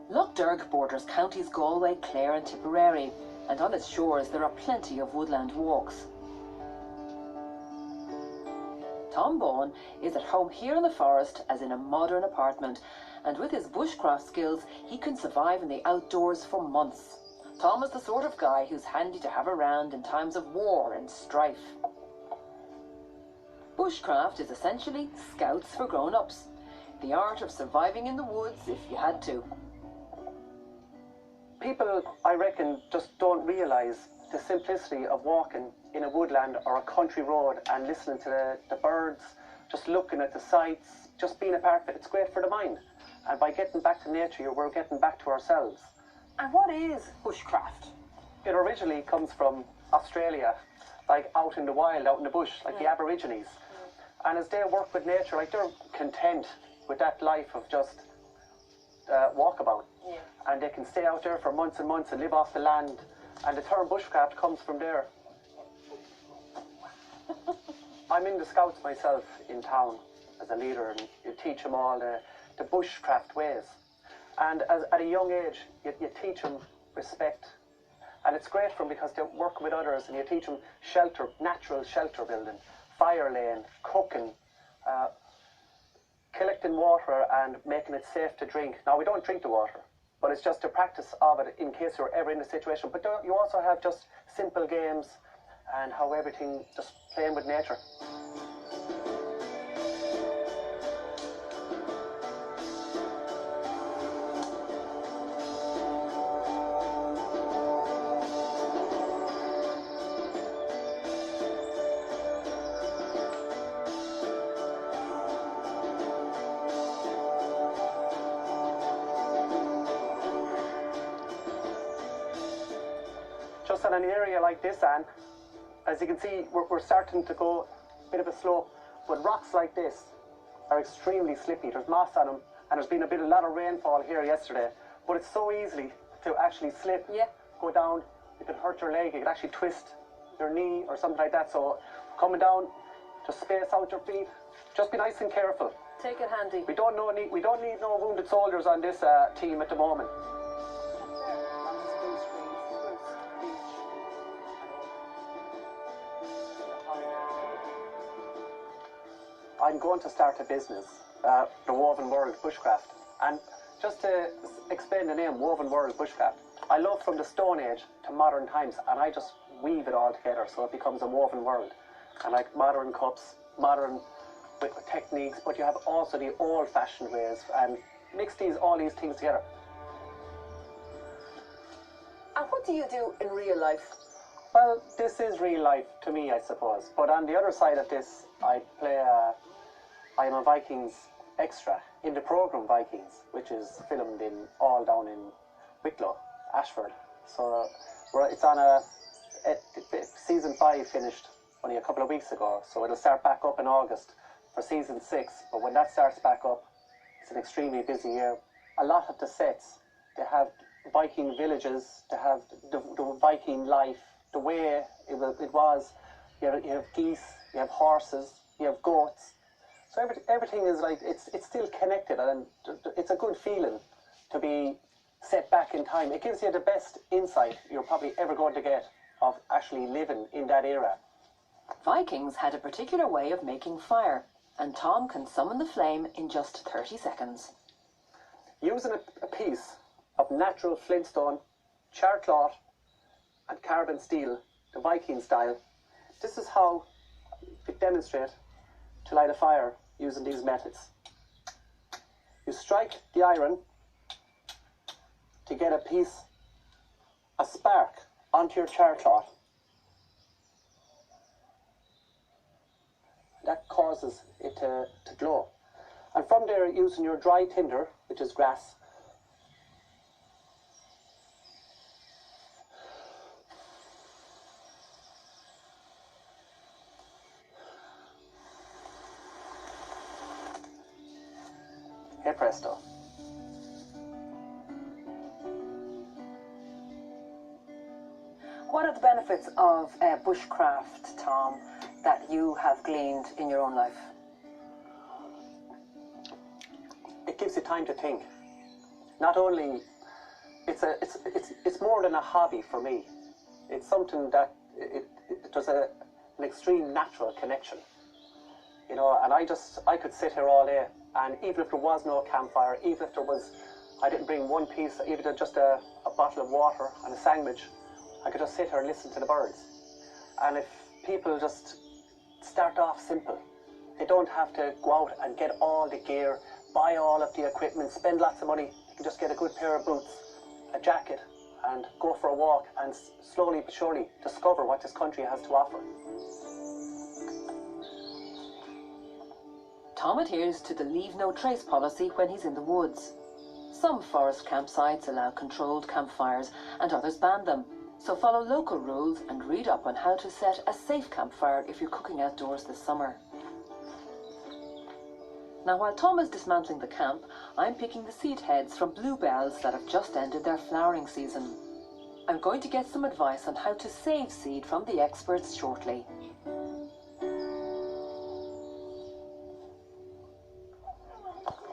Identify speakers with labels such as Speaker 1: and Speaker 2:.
Speaker 1: Lough Derg borders counties Galway, Clare and Tipperary, and on its shores there are plenty of woodland walks. Tom Baughan is at home here in the forest as in a modern apartment, and with his bushcraft skills he can survive in the outdoors for months. Tom is the sort of guy who's handy to have around in times of war and strife. Bushcraft is essentially scouts for grown-ups, the art of surviving in the woods if you had to.
Speaker 2: People, I reckon, just don't realise the simplicity of walking in a woodland or a country road and listening to the birds, just looking at the sights, just being a part of it. It's great for the mind. And by getting back to nature, we're getting back to ourselves.
Speaker 1: And what is bushcraft?
Speaker 2: It originally comes from Australia, like out in the wild, out in the bush, like the Aborigines. And as they work with nature, like they're content with that life of just walkabout. And they can stay out there for months and months and live off the land. And the term bushcraft comes from there. I'm in the Scouts myself in town as a leader, and you teach them all the bushcraft ways. And at a young age, you teach them respect. And it's great for them because they work with others, and you teach them shelter, natural shelter building, fire laying, cooking, collecting water and making it safe to drink. Now, we don't drink the water, but it's just a practice of it in case you're ever in a situation. But you also have just simple games and how everything, just playing with nature. Just on an area like this, Anne, as you can see, we're starting to go a bit of a slope, but rocks like this are extremely slippy. There's moss on them, and there's been a lot of rainfall here yesterday, but it's so easy to actually slip, go down. You can hurt your leg, you can actually twist your knee or something like that. So coming down, just space out your feet, just be nice and careful.
Speaker 1: Take it handy.
Speaker 2: We don't need no wounded soldiers on this team at the moment. I'm going to start a business, the Woven World Bushcraft. And just to explain the name, Woven World Bushcraft, I love from the Stone Age to modern times, and I just weave it all together so it becomes a woven world. And like modern cups, modern with techniques, but you have also the old-fashioned ways, and mix all these things together.
Speaker 1: And what do you do in real life?
Speaker 2: Well, this is real life to me, I suppose. But on the other side of this, I am a Vikings extra in the programme Vikings, which is filmed all down in Wicklow, Ashford. So it's on season 5 finished only a couple of weeks ago, so it'll start back up in August for season 6. But when that starts back up, it's an extremely busy year. A lot of the sets, they have Viking villages, they have the Viking life, the way it was. You have geese, you have horses, you have goats. So everything is like, it's still connected, and it's a good feeling to be set back in time. It gives you the best insight you're probably ever going to get of actually living in that era.
Speaker 1: Vikings had a particular way of making fire, and Tom can summon the flame in just 30 seconds.
Speaker 2: Using a piece of natural flintstone, char cloth and carbon steel, the Viking style, this is how we demonstrate to light a fire using these methods. You strike the iron to get a spark onto your char cloth. That causes it to glow. And from there, using your dry tinder, which is grass, hey presto.
Speaker 1: What are the benefits of bushcraft, Tom, that you have gleaned in your own life?
Speaker 2: It gives you time to think. Not only it's more than a hobby for me. It's something that there's an extreme natural connection, you know. And I could sit here all day, and even if there was no campfire, even if I didn't bring one piece, even just a bottle of water and a sandwich, I could just sit here and listen to the birds. And if people just start off simple, they don't have to go out and get all the gear, buy all of the equipment, spend lots of money. You can just get a good pair of boots, a jacket, and go for a walk, and slowly but surely discover what this country has to offer.
Speaker 1: Tom adheres to the leave no trace policy when he's in the woods. Some forest campsites allow controlled campfires and others ban them. So follow local rules and read up on how to set a safe campfire if you're cooking outdoors this summer. Now, while Tom is dismantling the camp, I'm picking the seed heads from bluebells that have just ended their flowering season. I'm going to get some advice on how to save seed from the experts shortly.